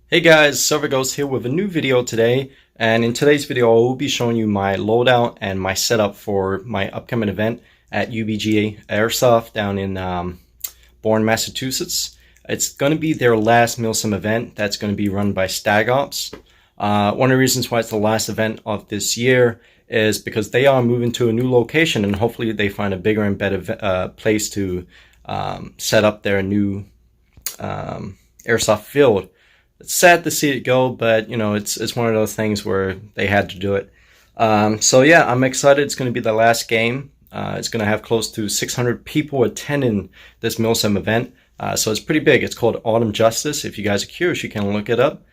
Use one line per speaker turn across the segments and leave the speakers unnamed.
Hey guys, SilverGhost here with a new video today, and in today's video I will be showing you my loadout and my setup for my upcoming event at UBGA Airsoft down in Bourne, Massachusetts. It's going to be their last Milsim event that's going to be run by Stag Ops. One of the reasons why it's the last event of this year is because they are moving to a new location, and hopefully they find a bigger and better place to set up their new airsoft field. It's sad to see it go, but you know, it's one of those things where they had to do it. So yeah, I'm excited. It's going to be the last game. It's going to have close to 600 people attending this Milsim event. So it's pretty big. It's called Autumn Justice. If you guys are curious, you can look it up.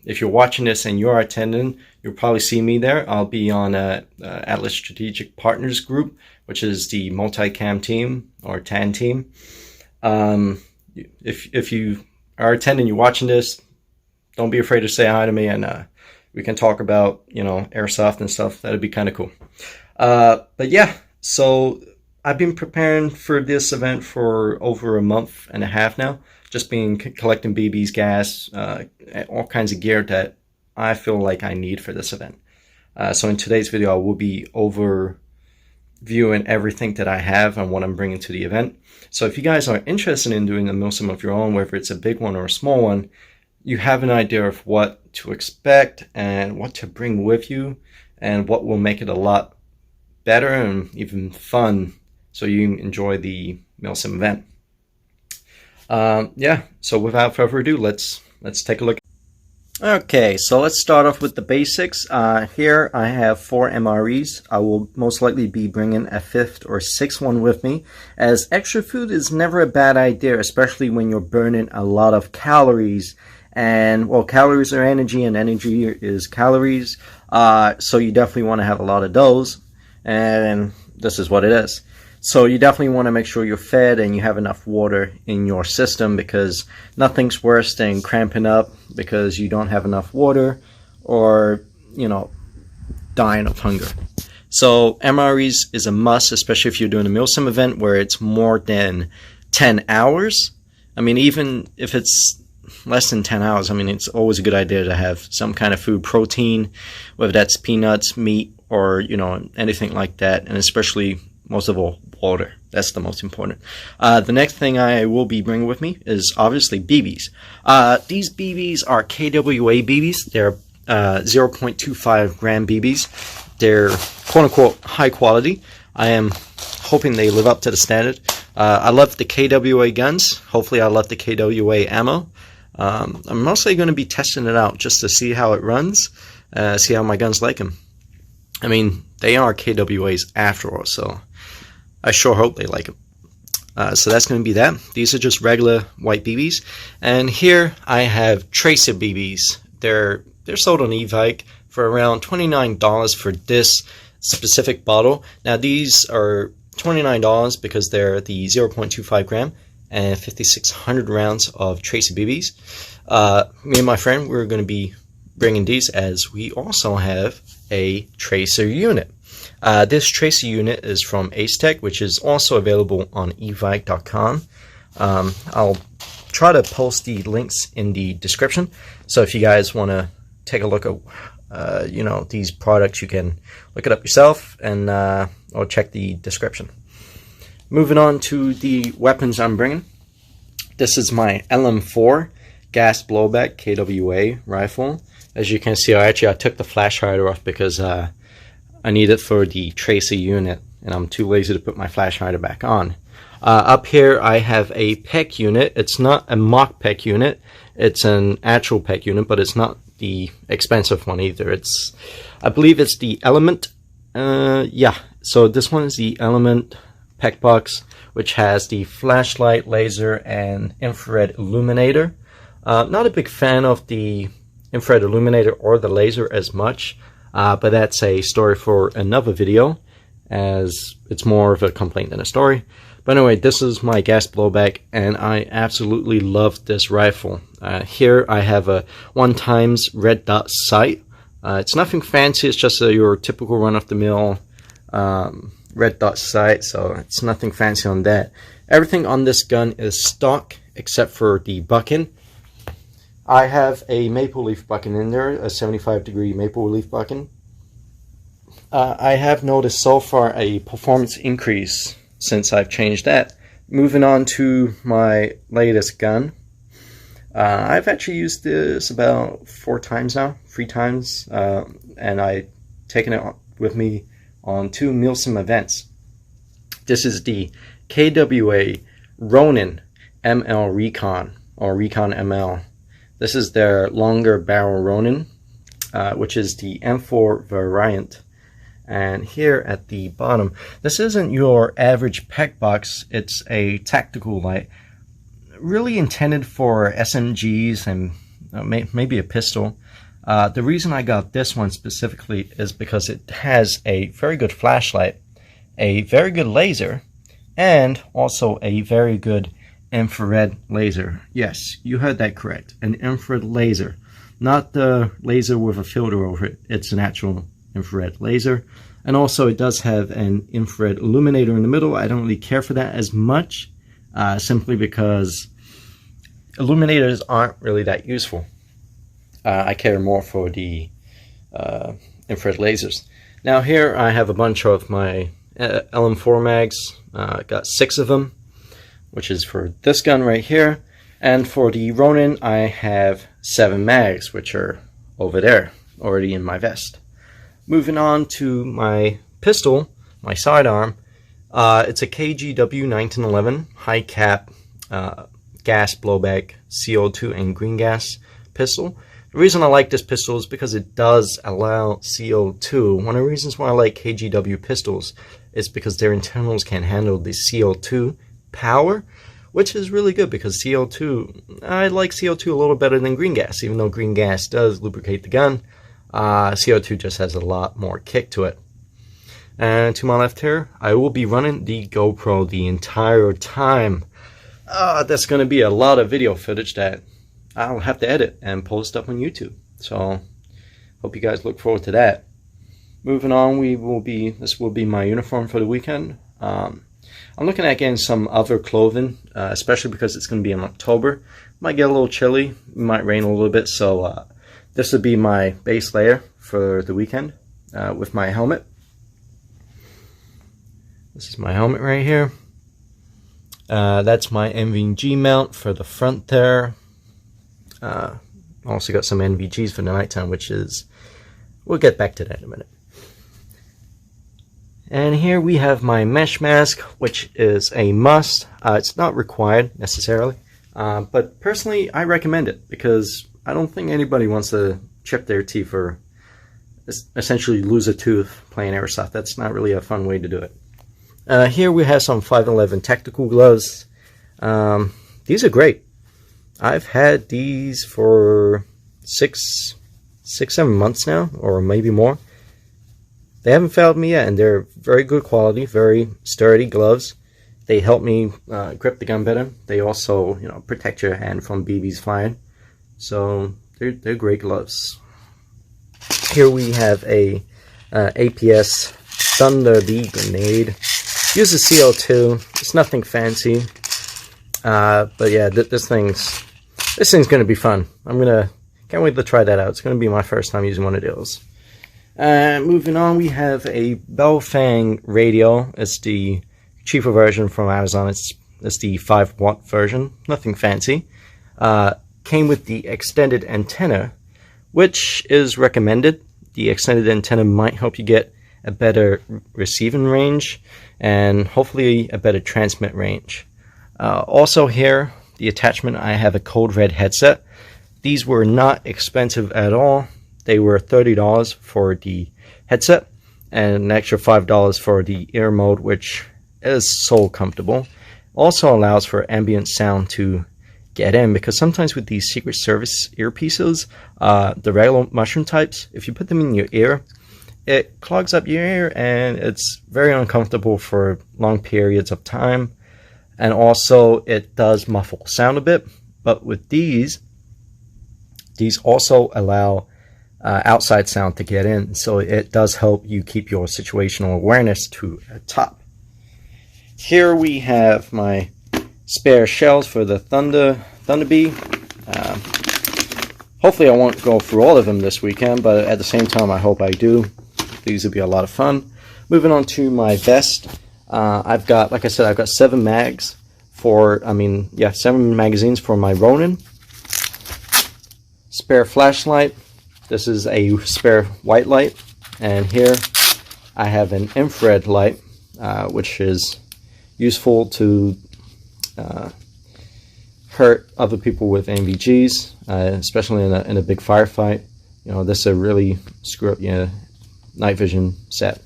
If you're watching this and you're attending, you'll probably see me there. I'll be on Atlas Strategic Partners group, which is the multicam team or TAN team. If you are attending, you're watching this, don't be afraid to say hi to me, and we can talk about, you know, airsoft and stuff. That'd be kind of cool. But yeah, so I've been preparing for this event for over a month and a half now. Just been collecting BBs, gas, all kinds of gear that I feel like I need for this event. So in today's video, I will be overviewing everything that I have and what I'm bringing to the event. So if you guys are interested in doing a Milsim of your own, whether it's a big one or a small one, you have an idea of what to expect and what to bring with you and what will make it a lot better and even fun so you enjoy the Milsim event. Yeah, so without further ado, let's take a look. Okay, so let's start off with the basics. Here I have 4 MREs. I will most likely be bringing a 5th or 6th one with me, as extra food is never a bad idea, especially when you're burning a lot of calories. And, well, calories are energy, and energy is calories. So you definitely want to have a lot of those, and this is what it is. So you definitely want to make sure you're fed and you have enough water in your system, because nothing's worse than cramping up because you don't have enough water, or, you know, dying of hunger. So MREs is a must, especially if you're doing a Milsim event where it's more than 10 hours. I mean, even if it's less than 10 hours, I mean, it's always a good idea to have some kind of food, protein, whether that's peanuts, meat, or, you know, anything like that, and especially most of all, water. That's the most important. The next thing I will be bringing with me is obviously BBs. These BBs are KWA BBs. They're 0.25 gram BBs. They're quote-unquote high quality. I am hoping they live up to the standard. I love the KWA guns. Hopefully I love the KWA ammo. I'm mostly going to be testing it out just to see how it runs, see how my guns like them. I mean, they are KWAs after all, so I sure hope they like them. So that's going to be that. These are just regular white BBs. And here I have Tracer BBs. They're sold on Evike for around $29 for this specific bottle. Now these are $29 because they're the 0.25 gram and 5,600 rounds of Tracer BBs. Me and my friend, we're going to be bringing these, as we also have a Tracer unit. This Tracer unit is from Acetech, which is also available on evike.com. I'll try to post the links in the description, so if you guys want to take a look at you know, these products, you can look it up yourself, and or check the description. Moving on to the weapons I'm bringing. This is my LM4 gas blowback KWA rifle. As you can see, I took the flash hider off because I need it for the Tracer unit, and I'm too lazy to put my flash hider back on. Up here I have a PEC unit. It's not a mock PEC unit, it's an actual PEC unit, but it's not the expensive one either. It's, I believe it's the Element. Yeah, so this one is the Element PEC box, which has the flashlight, laser, and infrared illuminator. Not a big fan of the infrared illuminator or the laser as much, but that's a story for another video, as it's more of a complaint than a story. But anyway, this is my gas blowback, and I absolutely love this rifle. Here I have a 1x red dot sight. It's nothing fancy, it's just your typical run-of-the-mill red dot sight, so it's nothing fancy on that. Everything on this gun is stock except for the bucking. I have a maple leaf bucking in there, a 75-degree maple leaf bucking. I have noticed so far a performance increase since I've changed that. Moving on to my latest gun. I've actually used this about 4 times now, 3 times, and I've taken it with me on 2 Milsim events. This is the KWA Ronin ML Recon, or Recon ML. This is their longer barrel Ronin, which is the M4 variant. And here at the bottom, this isn't your average PEQ box, it's a tactical light, really intended for SMGs and maybe a pistol. The reason I got this one specifically is because it has a very good flashlight, a very good laser, and also a very good infrared laser. Yes, you heard that correct, an infrared laser. Not the laser with a filter over it, it's an actual infrared laser. And also it does have an infrared illuminator in the middle. I don't really care for that as much, simply because illuminators aren't really that useful. I care more for the infrared lasers. Now here I have a bunch of my LM4 mags. Got 6 of them, which is for this gun right here. And for the Ronin I have 7 mags, which are over there, already in my vest. Moving on to my pistol, my sidearm. It's a KGW 1911 high cap gas blowback CO2 and green gas pistol. The reason I like this pistol is because it does allow CO2. One of the reasons why I like KGW pistols is because their internals can handle the CO2 power, which is really good because CO2, I like CO2 a little better than green gas, even though green gas does lubricate the gun. CO2 just has a lot more kick to it. And to my left here, I will be running the GoPro the entire time. That's going to be a lot of video footage that I'll have to edit and post up on YouTube. So, hope you guys look forward to that. Moving on, this will be my uniform for the weekend. I'm looking at getting some other clothing, especially because it's going to be in October. Might get a little chilly, it might rain a little bit, so this would be my base layer for the weekend with my helmet. This is my helmet right here. That's my NVG mount for the front there. Also got some NVGs for the nighttime, which is, we'll get back to that in a minute. And here we have my mesh mask, which is a must. It's not required necessarily, but personally I recommend it because I don't think anybody wants to chip their teeth or essentially lose a tooth playing airsoft. That's not really a fun way to do it. Here we have some 511 tactical gloves. These are great. I've had these for 6-7 months now, or maybe more. They haven't failed me yet, and they're very good quality, very sturdy gloves. They help me grip the gun better. They also, protect your hand from BBs flying. So they're great gloves. Here we have a APS Thunder B grenade. Uses CO2. It's nothing fancy, but yeah, this thing's gonna be fun. Can't wait to try that out. It's gonna be my first time using one of those. Moving on, we have a Baofeng radio. It's the cheaper version from Amazon. It's the 5-watt version. Nothing fancy. Came with the extended antenna, which is recommended. The extended antenna might help you get a better receiving range and hopefully a better transmit range. Also here, the attachment, I have a Code Red headset. These were not expensive at all. They were $30 for the headset and an extra $5 for the ear mode, which is so comfortable. Also allows for ambient sound to get in, because sometimes with these Secret Service earpieces, the regular mushroom types, if you put them in your ear, it clogs up your ear and it's very uncomfortable for long periods of time. And also it does muffle sound a bit. But with these also allow outside sound to get in, so it does help you keep your situational awareness to a top. Here we have my spare shells for the Thunder Bee. Hopefully I won't go through all of them this weekend, but at the same time I hope I do. These will be a lot of fun. Moving on to my vest. I've got, like I said, I've got 7 mags for, 7 magazines for my Ronin. Spare flashlight. This is a spare white light. And here I have an infrared light, which is useful to hurt other people with NVGs, especially in a big firefight. You know, this is a really screw up night vision set,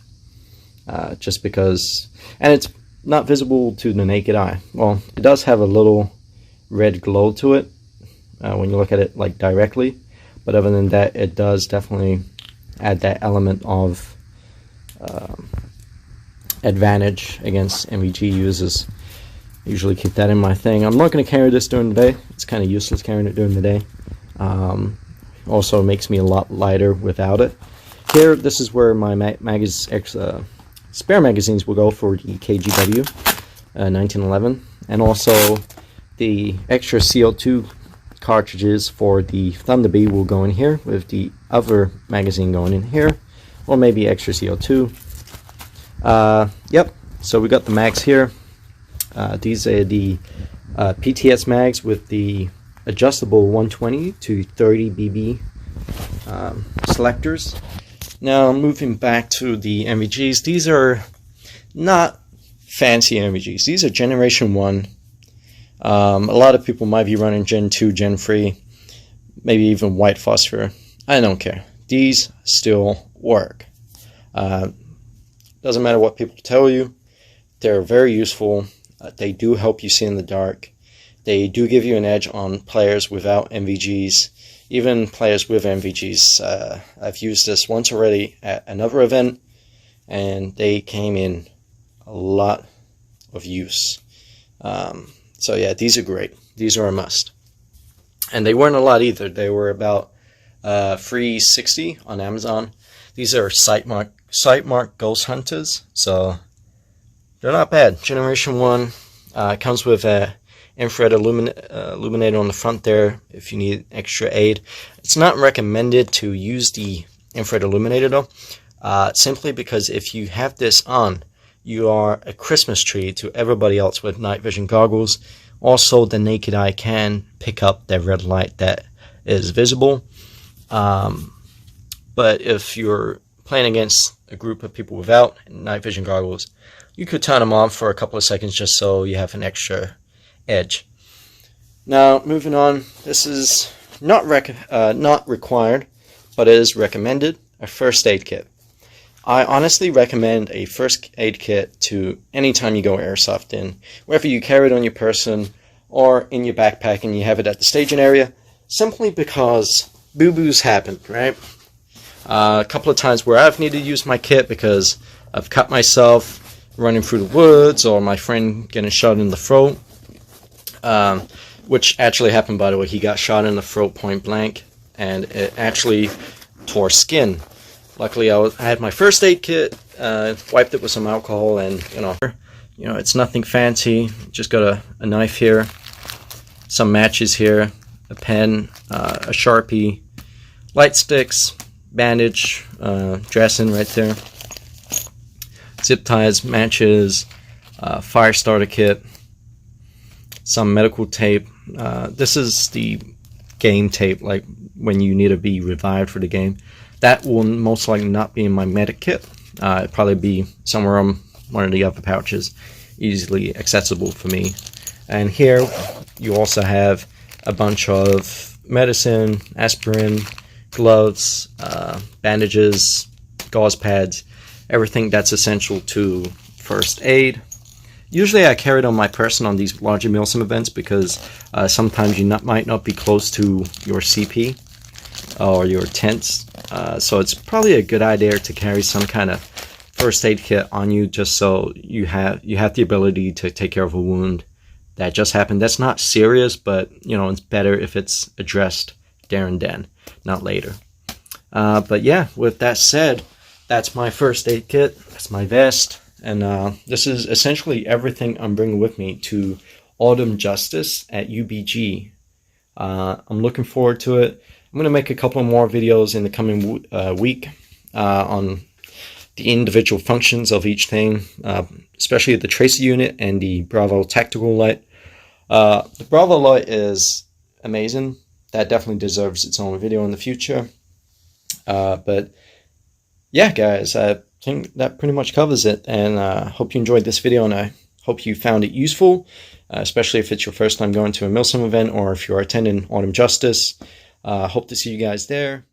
just because, and it's not visible to the naked eye. Well, it does have a little red glow to it when you look at it like directly, but other than that, it does definitely add that element of advantage against NVG users. Usually keep that in my thing. I'm not going to carry this during the day. It's kind of useless carrying it during the day. Also makes me a lot lighter without it. Here, this is where my spare magazines will go for the KGW 1911, and also the extra CO2 cartridges for the Thunder Bee will go in here, with the other magazine going in here, or maybe extra CO2. Yep, so we got the mags here. These are the PTS mags with the adjustable 120 to 30 BB selectors. Now moving back to the NVGs, these are not fancy NVGs. These are Generation 1. A lot of people might be running Gen 2, Gen 3, maybe even white phosphor. I don't care. These still work. Doesn't matter what people tell you. They're very useful. They do help you see in the dark. They do give you an edge on players without NVGs. Even players with NVGs. I've used this once already at another event, and they came in a lot of use. So yeah, these are great. These are a must. And they weren't a lot either. They were about $3.60 on Amazon. These are Sightmark Ghost Hunters, so they're not bad. Generation 1 comes with a infrared illuminator on the front there if you need extra aid. It's not recommended to use the infrared illuminator though, simply because if you have this on, you are a Christmas tree to everybody else with night vision goggles. Also, the naked eye can pick up that red light that is visible. But if you're playing against a group of people without night vision goggles, you could turn them on for a couple of seconds just so you have an extra edge. Now, moving on, this is not required, but it is recommended, a first aid kit. I honestly recommend a first aid kit to any time you go airsofting, whether you carry it on your person or in your backpack and you have it at the staging area, simply because boo-boos happen, right? A couple of times where I've needed to use my kit because I've cut myself running through the woods, or my friend getting shot in the throat, which actually happened, by the way. He got shot in the throat point blank, and it actually tore skin. Luckily, I had my first aid kit, wiped it with some alcohol, and you know, it's nothing fancy. Just got a knife here, some matches here, a pen, a Sharpie, light sticks, bandage, dressing right there, zip ties, matches, fire starter kit, some medical tape. This is the game tape, like when you need to be revived for the game. That will most likely not be in my medic kit. It'll probably be somewhere on one of the other pouches, easily accessible for me. And here you also have a bunch of medicine, aspirin, gloves, bandages, gauze pads, everything that's essential to first aid. Usually I carry it on my person on these larger Milsim events because sometimes you might not be close to your CP or your tents. So it's probably a good idea to carry some kind of first aid kit on you, just so you have the ability to take care of a wound that just happened. That's not serious, but you know, it's better if it's addressed there and then, not later. But yeah, with that said, that's my first aid kit. That's my vest. And this is essentially everything I'm bringing with me to Autumn Justice at UBG. I'm looking forward to it. I'm going to make a couple more videos in the coming week on the individual functions of each thing, especially the tracer unit and the Bravo tactical light. The Bravo light is amazing. That definitely deserves its own video in the future. But yeah, guys, I think that pretty much covers it, and hope you enjoyed this video, and I hope you found it useful, especially if it's your first time going to a Milsim event or if you're attending Autumn Justice. Hope to see you guys there.